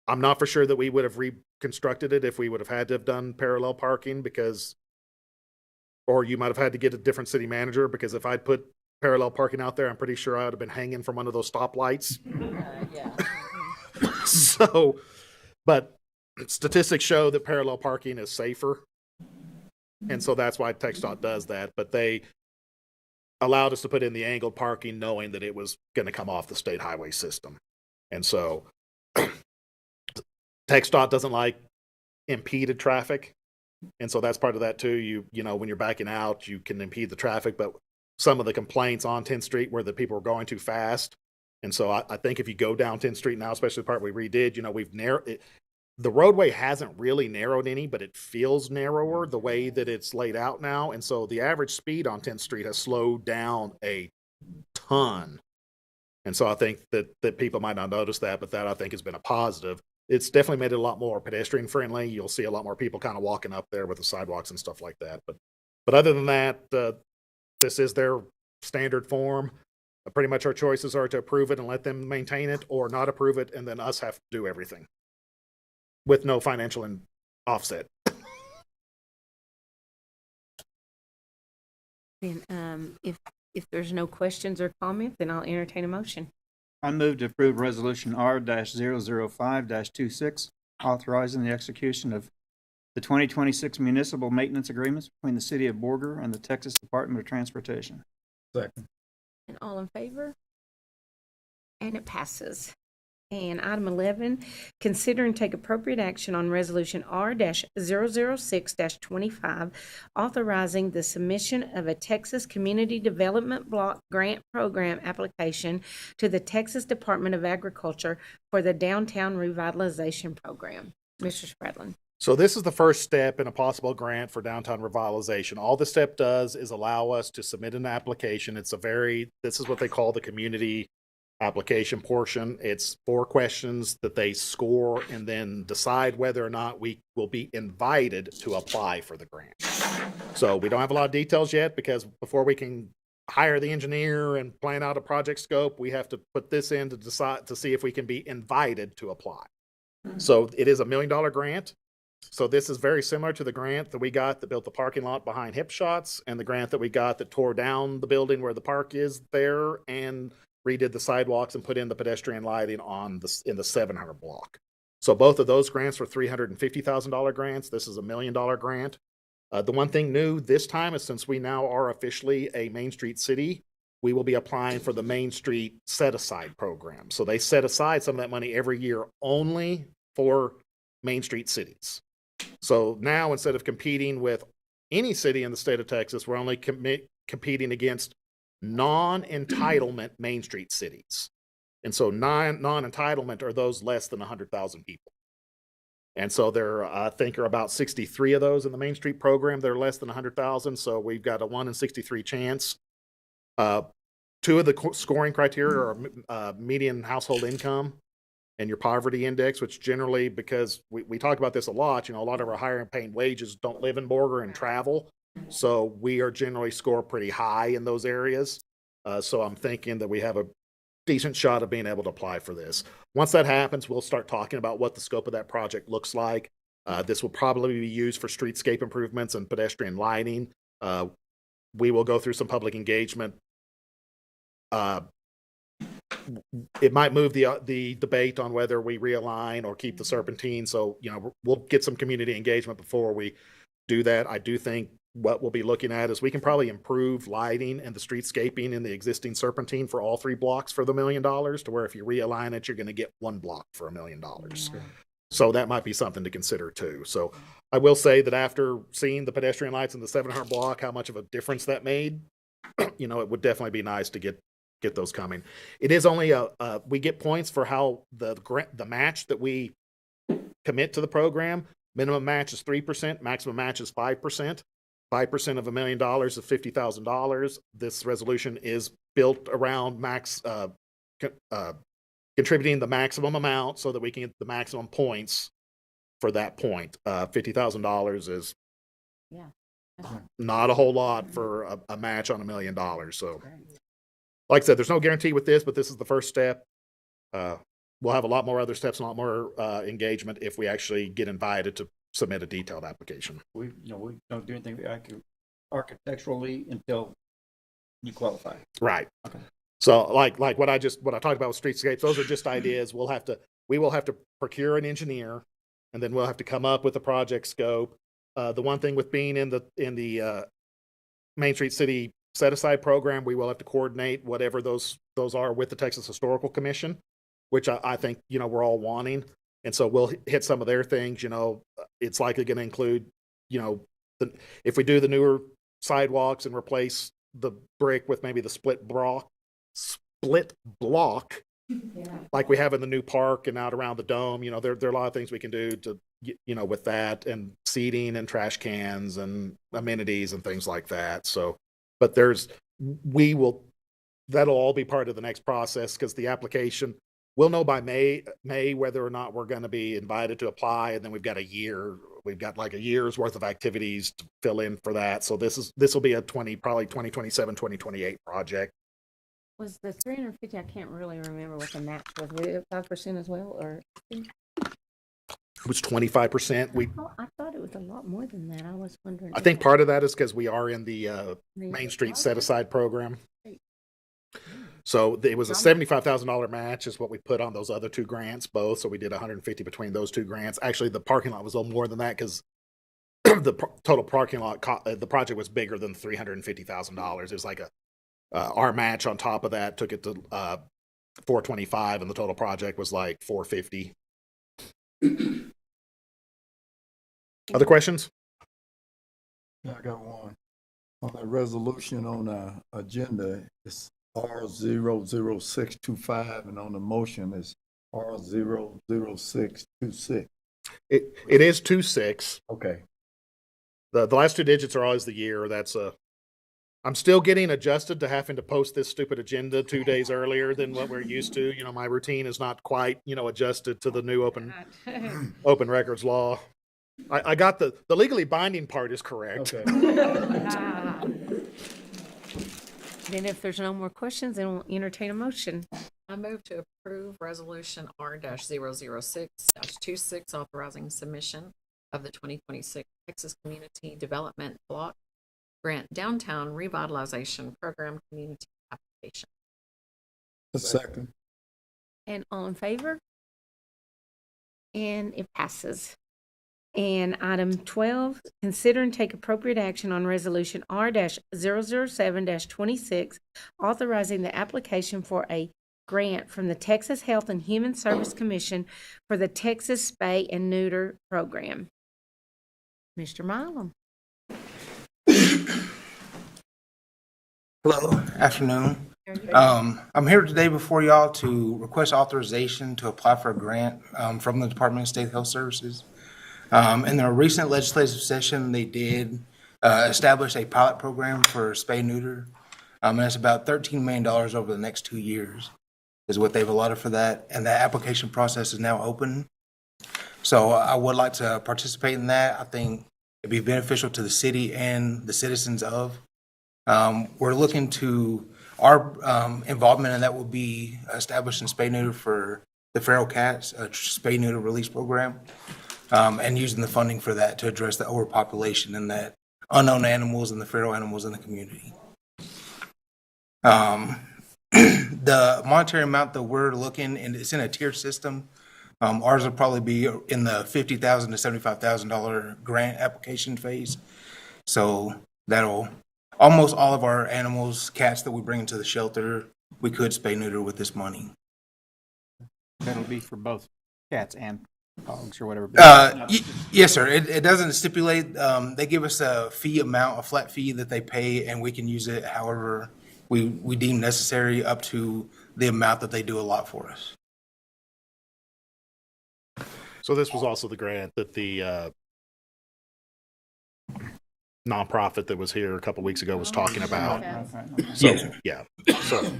I'm not for sure that we would have reconstructed it if we would have had to have done parallel parking, or you might have had to get a different city manager, because if I'd put parallel parking out there, I'm pretty sure I would have been hanging from one of those stoplights. Yeah. So, but statistics show that parallel parking is safer. And so that's why TxDOT does that. But they allowed us to put in the angled parking knowing that it was going to come off the state highway system. And so TxDOT doesn't like impeded traffic. And so that's part of that too. You know, when you're backing out, you can impede the traffic, but some of the complaints on 10th Street were that people were going too fast. And so I think if you go down 10th Street now, especially the part we redid, you know, we've narrowed it. the roadway hasn't really narrowed any, but it feels narrower the way that it's laid out now. And so the average speed on 10th Street has slowed down a ton. And so I think that people might not notice that, but that I think has been a positive. It's definitely made it a lot more pedestrian friendly. You'll see a lot more people kind of walking up there with the sidewalks and stuff like that. But other than that, this is their standard form. Pretty much our choices are to approve it and let them maintain it, or not approve it, and then us have to do everything with no financial offset. Then, if there's no questions or comments, then I'll entertain a motion. I move to approve Resolution R-005-26, authorizing the execution of the 2026 municipal maintenance agreements between the City of Borger and the Texas Department of Transportation. Second. And all in favor? And it passes. And item 11, consider and take appropriate action on Resolution R-006-25, authorizing the submission of a Texas Community Development Block Grant Program application to the Texas Department of Agriculture for the Downtown Revitalization Program. Mr. Spradlin. So this is the first step in a possible grant for downtown revitalization. All the step does is allow us to submit an application. This is what they call the community application portion. It's 4 questions that they score and then decide whether or not we will be invited to apply for the grant. So we don't have a lot of details yet, because before we can hire the engineer and plan out a project scope, we have to put this in to decide to see if we can be invited to apply. So it is a $1 million grant. So this is very similar to the grant that we got that built the parking lot behind Hip Shots, and the grant that we got that tore down the building where the park is there and redid the sidewalks and put in the pedestrian lighting in the 700 block. So both of those grants were $350,000 grants. This is a $1 million grant. The one thing new this time is, since we now are officially a Main Street city, we will be applying for the Main Street Set Aside program. So they set aside some of that money every year only for Main Street cities. So now, instead of competing with any city in the state of Texas, we're only competing against non-entitlement Main Street cities. And so non-entitlement are those less than 100,000 people. And so I think are about 63 of those in the Main Street program. They're less than 100,000. So we've got a 1 in 63 chance. 2 of the scoring criteria are median household income and your poverty index, which generally, because we talk about this a lot, a lot of our higher paying wages don't live in Borger and travel. So we are generally score pretty high in those areas. So I'm thinking that we have a decent shot of being able to apply for this. Once that happens, we'll start talking about what the scope of that project looks like. This will probably be used for streetscape improvements and pedestrian lighting. We will go through some public engagement. It might move the debate on whether we realign or keep the serpentine. So, we'll get some community engagement before we do that. I do think what we'll be looking at is we can probably improve lighting and the streetscaping in the existing serpentine for all 3 blocks for the $1 million, to where if you realign it, you're going to get 1 block for $1 million. So that might be something to consider too. So I will say that after seeing the pedestrian lights in the 700 block, how much of a difference that made, it would definitely be nice to get those coming. It is only we get points for how the match that we commit to the program. Minimum match is 3%, maximum match is 5%. 5% of $1 million is $50,000. This resolution is built around contributing the maximum amount so that we can get the maximum points for that point. $50,000 is not a whole lot for a match on $1 million. So, like I said, there's no guarantee with this, but this is the first step. We'll have a lot more other steps and a lot more engagement if we actually get invited to submit a detailed application. We don't do anything architecturally until you qualify. Right. Okay. So like what I talked about with streetscapes, those are just ideas. We will have to procure an engineer, and then we'll have to come up with a project scope. The one thing with being in the Main Street City Set Aside program, we will have to coordinate whatever those are with the Texas Historical Commission, which I think we're all wanting. And so we'll hit some of their things. It's likely going to include, if we do the newer sidewalks and replace the brick with maybe the split block like we have in the new park and out around the dome. You know, there are a lot of things we can do to, you know, with that, and seating and trash cans and amenities and things like that. So, but that'll all be part of the next process, because the application, we'll know by May whether or not we're going to be invited to apply, and then we've got like a year's worth of activities to fill in for that. So this will be a probably 2027, 2028 project. Was the 350, I can't really remember what the match was. Was it 5% as well, or? It was 25%. I thought it was a lot more than that. I was wondering. I think part of that is because we are in the Main Street Set Aside program. So it was a $75,000 match is what we put on those other two grants both. So we did 150 between those two grants. Actually, the parking lot was a little more than that, because the total parking lot, the project was bigger than $350,000. It was like our match on top of that took it to 425, and the total project was like 450. Other questions? Yeah, I got one. On the resolution on the agenda, it's R00625, and on the motion is R00626. It is 26. Okay. The last two digits are always the year. I'm still getting adjusted to having to post this stupid agenda 2 days earlier than what we're used to. You know, my routine is not quite, you know, adjusted to the new open records law. I got the legally binding part is correct. Okay. Then if there's no more questions, then we'll entertain a motion. I move to approve resolution R-006-26, authorizing submission of the 2026 Texas Community Development Block Grant Downtown Revitalization Program Community Application. A second. And all in favor? And it passes. And item 12, consider and take appropriate action on resolution R-007-26, authorizing the application for a grant from the Texas Health and Human Service Commission for the Texas Spay and Neuter Program. Mr. Milam. Hello, afternoon. I'm here today before y'all to request authorization to apply for a grant from the Department of State Health Services. In their recent legislative session, they did establish a pilot program for spay neuter, and it's about $13 million over the next 2 years is what they've allotted for that, and that application process is now open. So I would like to participate in that. I think it'd be beneficial to the city and the citizens of. We're looking to, our involvement in that will be establishing spay neuter for the feral cats, a spay neuter release program, and using the funding for that to address the overpopulation and that unknown animals and the feral animals in the community. The monetary amount that we're looking, and it's in a tiered system. Ours will probably be in the $50,000 to $75,000 grant application phase. So that'll, almost all of our animals, cats that we bring into the shelter, we could spay neuter with this money. That'll be for both cats and dogs or whatever. Yes, sir. It doesn't stipulate, they give us a fee amount, a flat fee that they pay, and we can use it however we deem necessary up to the amount that they do allot for us. So this was also the grant that the nonprofit that was here a couple weeks ago was talking about. So, Yes, sir. yeah. So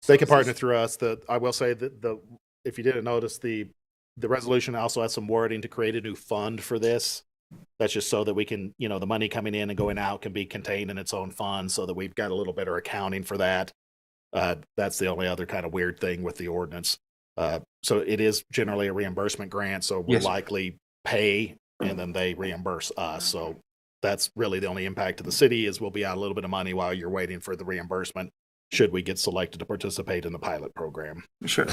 they can partner through us. I will say that if you didn't notice, the resolution also has some wording to create a new fund for this. That's just so that we can, you know, the money coming in and going out can be contained in its own fund, so that we've got a little better accounting for that. That's the only other kind of weird thing with the ordinance. So it is generally a reimbursement grant, so we'll Yes, sir. likely pay and then they reimburse us. So that's really the only impact to the city, is we'll be out a little bit of money while you're waiting for the reimbursement, should we get selected to participate in the pilot program. Sure.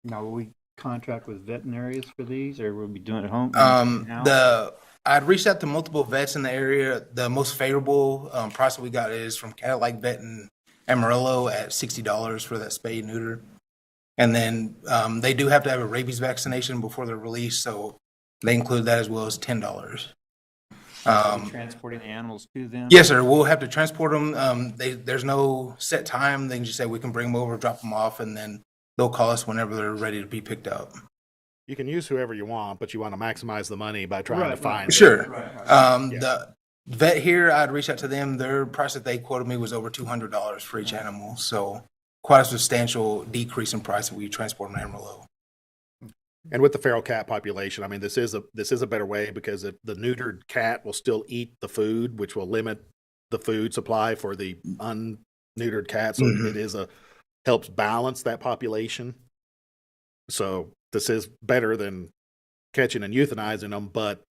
Now, will we contract with veterinarians for these, or will we be doing it at home? in-house? I'd reached out to multiple vets in the area. The most favorable price that we got is from Cadillac Vet in Amarillo at $60 for that spay and neuter. And then they do have to have a rabies vaccination before they're released, so they include that as well as $10. Transporting the animals to them? Yes, sir. We'll have to transport them. There's no set time. They can just say we can bring them over, drop them off, and then they'll call us whenever they're ready to be picked up. You can use whoever you want, but you want to maximize the money by trying to find them. Sure. Yeah. The vet here, I'd reach out to them. Their price that they quoted me was over $200 for each animal. So quite a substantial decrease in price if we transport an animal low. And with the feral cat population, I mean, this is a better way because the neutered cat will still eat the food, which will limit the food supply for the unneutered cat. So it helps balance that population. So this is better than catching and euthanizing them, but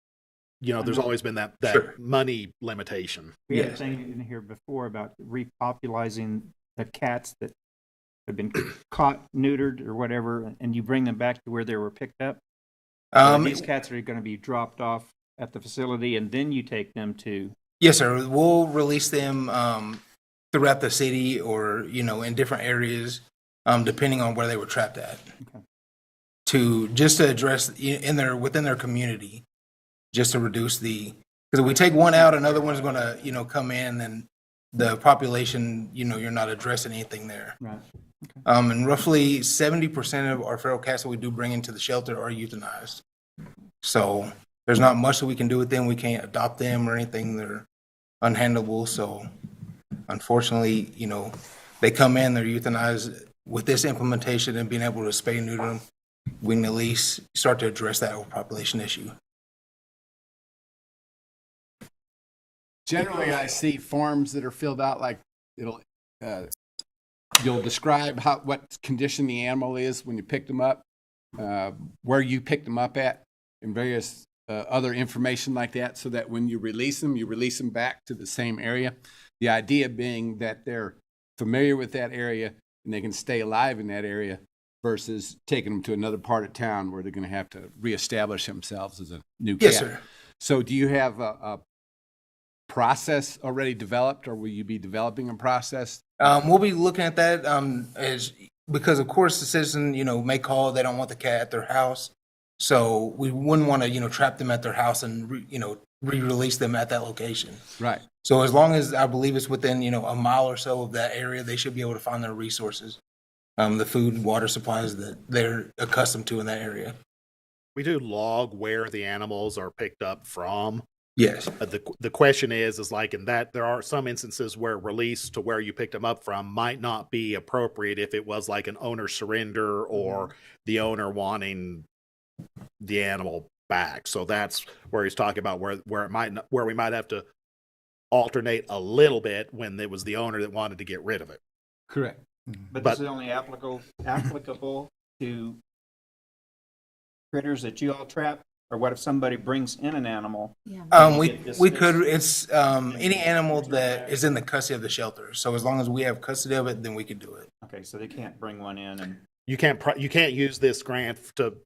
there's always been that Sure. money limitation. We had a Yes. thing in here before about repopulizing the cats that have been caught, neutered, or whatever, and you bring them back to where they were picked up. These cats are going to be dropped off at the facility, and then you take them to. Yes, sir. We'll release them throughout the city or, in different areas, depending on where they were trapped at. Okay. To address within their community, just to reduce because if we take one out, another one's going to, come in, and the population, you're not addressing anything there. Right. And roughly 70% of our feral cats that we do bring into the shelter are euthanized. So there's not much that we can do with them. We can't adopt them or anything. They're unhandleable. So unfortunately, they come in, they're euthanized. With this implementation and being able to spay and neuter them, we can at least start to address that overpopulation issue. Generally, I see forms that are filled out like you'll describe what condition the animal is when you picked them up, where you picked them up at, and various other information like that, so that when you release them back to the same area. The idea being that they're familiar with that area and they can stay alive in that area versus taking them to another part of town where they're going to have to reestablish themselves as a new cat. Yes, sir. So do you have a process already developed, or will you be developing a process? We'll be looking at that because, of course, the citizen, may call, they don't want the cat at their house. So we wouldn't want to, trap them at their house and, re-release them at that location. Right. So as long as I believe it's within, a mile or so of that area, they should be able to find their resources, the food and water supplies that they're accustomed to in that area. We do log where the animals are picked up from. Yes. The question is like in that there are some instances where release to where you picked them up from might not be appropriate if it was like an owner surrender or the owner wanting the animal back. So that's where he's talking about where we might have to alternate a little bit when it was the owner that wanted to get rid of it. Correct. But this is only applicable to critters that you all trap? Or what if somebody brings in an animal? We could. It's any animal that is in the custody of the shelter. So as long as we have custody of it, then we can do it. Okay, so they can't bring one in and. You can't use this grant to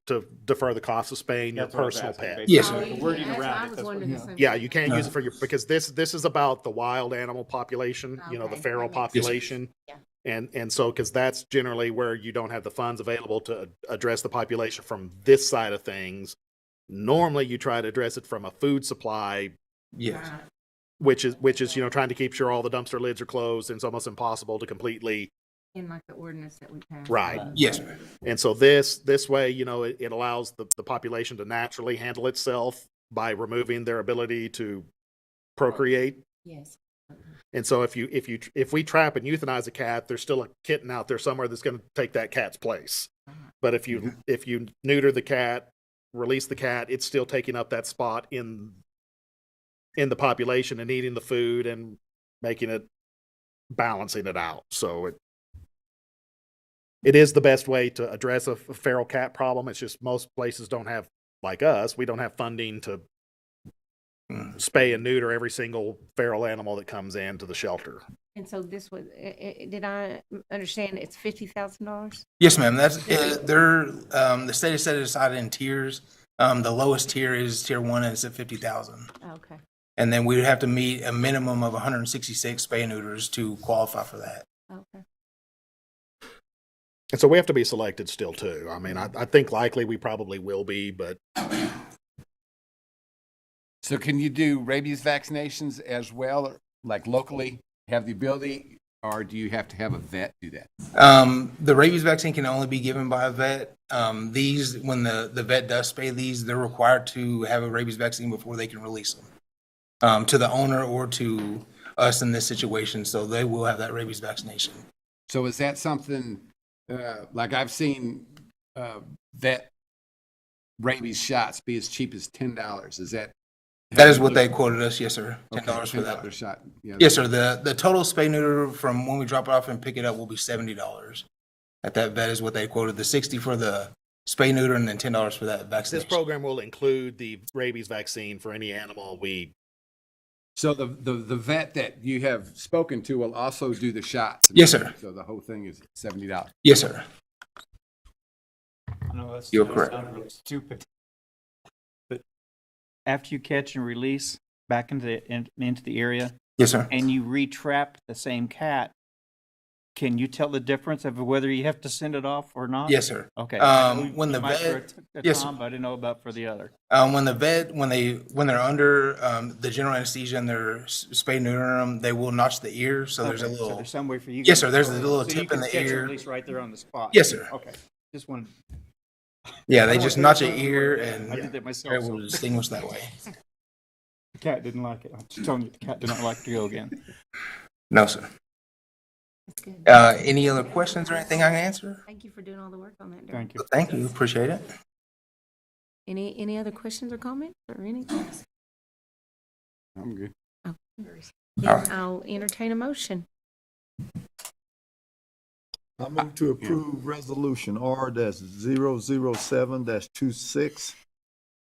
defer the cost of spaying your That's what I was personal asking, pet. basically. Yes, sir. The wording That's what around I it, was that's what- wondering the same Yeah, thing. you can't use it because this is about the wild animal population, the Okay, feral that makes sense. population. Yeah. And so because that's generally where you don't have the funds available to address the population from this side of things. Normally you try to address it from a food supply, Yes. Right. which is trying to keep sure all the dumpster lids are closed, and it's almost impossible to completely In like the ordinance that we passed. right. Yes, sir. And so this way, it allows the population to naturally handle itself by removing their ability to procreate. Yes. And so if we trap and euthanize a cat, there's still a kitten out there somewhere that's going to take that cat's place. But if you neuter the cat, release the cat, it's still taking up that spot in the population and eating the food and balancing it out. So it is the best way to address a feral cat problem. It's just most places don't have, like us, we don't have funding to spay and neuter every single feral animal that comes into the shelter. And so this was, did I understand it's $50,000? Yes, ma'am. That's the state has set it aside in tiers. The lowest tier is tier 1, and it's at 50,000. Okay. And then we would have to meet a minimum of 166 spay neuters to qualify for that. Okay. And so we have to be selected still too. I mean, I think likely we probably will be, but So can you do rabies vaccinations as well, like locally, have the ability, or do you have to have a vet do that? The rabies vaccine can only be given by a vet. These, when the vet does spay these, they're required to have a rabies vaccine before they can release them to the owner or to us in this situation. So they will have that rabies vaccination. So is that something, like I've seen vet rabies shots be as cheap as $10? Is that? That is what they quoted us. Yes, sir. $10 for that. $10 shot. Yeah. Yes, sir. The total spay neuter from when we drop it off and pick it up will be $70. At that vet is what they quoted. The $60 for the spay neuter and then $10 for that This vaccination. program will include the rabies vaccine for any animal we. So the vet that you have spoken to will also do the shots? Yes, sir. So the whole thing is $70? Yes, sir. I know that's, You're that correct. sounds really stupid. But after you catch and release back into the area Yes, sir. and you retrap the same cat, can you tell the difference of whether you have to send it off or not? Yes, sir. Okay. When the Might for vet, a yes, Tom, but I didn't know about for the other. when the vet, when they're under the general anesthesia and they're spay neutering them, they will notch the ear. So there's a Okay, so little. there's some way for you. Yes, guys sir, there's to- a little so tip you can in the catch and ear. release right there on the spot. Yes, sir. Okay. Just one. Yeah, they just notch an ear and I did that myself. they're able to So distinguish that way. the cat didn't like it. I'm just telling you, the cat did not like to go again. No, sir. That's good. Any other questions or anything I can answer? Thank you for doing all the work on that, Darryl. Thank you. Thank you. Appreciate it. Any other questions or comments or anything? I'm good. Then I'll entertain a motion. I move to approve resolution R-007-26,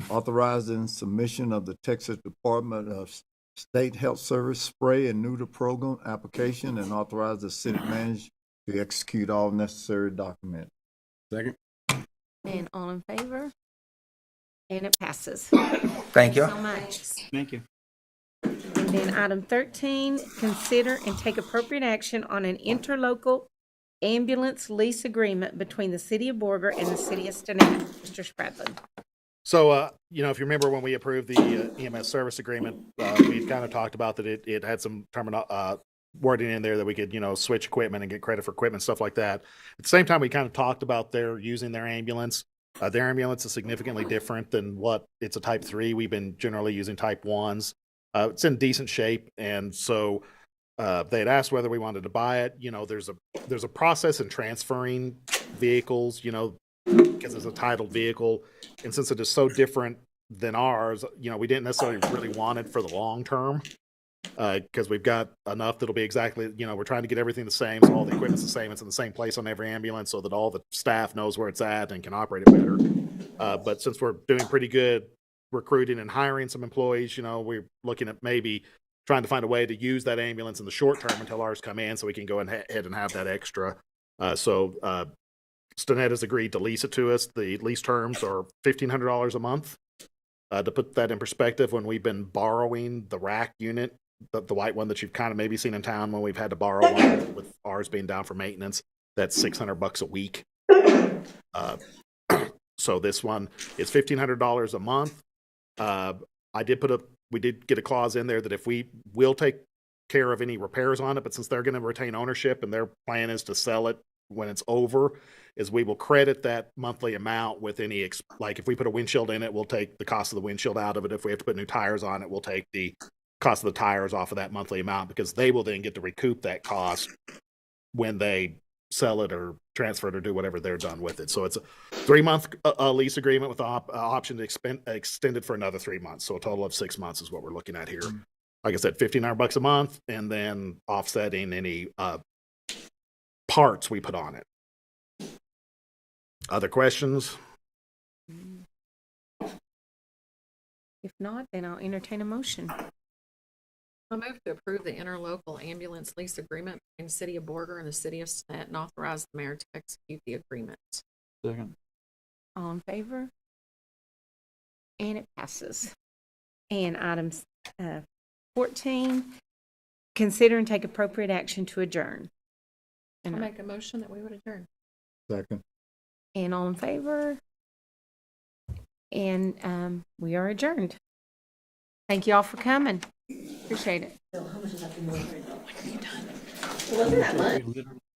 authorizing submission of the Texas Department of State Health Service spray and neuter program application and authorize the city manager to execute all necessary documents. Second? And all in favor? And it passes. Thank you. So much. Thank you. And then item 13, consider and take appropriate action on an interlocal ambulance lease agreement between the city of Borger and the city of Stenay. Mr. Spradlin. So, if you remember when we approved the EMS service agreement, we kind of talked about that it had some wording in there that we could, switch equipment and get credit for equipment, stuff like that. At the same time, we kind of talked about using their ambulance. Their ambulance is significantly different than it's a type 3. We've been generally using type 1s. It's in decent shape. And so they had asked whether we wanted to buy it. There's a process in transferring vehicles, because it's a titled vehicle. And since it is so different than ours, we didn't necessarily really want it for the long term because we've got enough that'll be exactly, we're trying to get everything the same. So all the equipment's the same. It's in the same place on every ambulance so that all the staff knows where it's at and can operate it better. But since we're doing pretty good recruiting and hiring some employees, we're looking at maybe trying to find a way to use that ambulance in the short term until ours come in so we can go ahead and have that extra. So Stinnett has agreed to lease it to us. The lease terms are $1,500 a month. To put that in perspective, when we've been borrowing the rack unit, the white one that you've kind of maybe seen in town when we've had to borrow one with ours being down for maintenance, that's $600 a week. So this one is $1,500 a month. We did get a clause in there that if we will take care of any repairs on it, but since they're going to retain ownership and their plan is to sell it when it's over, is we will credit that monthly amount with any, like if we put a windshield in it, we'll take the cost of the windshield out of it. If we have to put new tires on it, we'll take the cost of the tires off of that monthly amount because they will then get to recoup that cost when they sell it or transfer it or do whatever they're done with it. So it's a 3-month lease agreement with the option to extend it for another 3 months. So a total of 6 months is what we're looking at here. Like I said, $1,500 a month and then offsetting any parts we put on it. Other questions? If not, then I'll entertain a motion. I move to approve the interlocal ambulance lease agreement between the city of Borger and the city of Stinnett and authorize the mayor to execute the agreement. Second. All in favor? And it passes. And items 14, consider and take appropriate action to adjourn. I make a motion that we would adjourn. Second. And all in favor? And we are adjourned. Thank you all for coming. Appreciate it. Wasn't that much?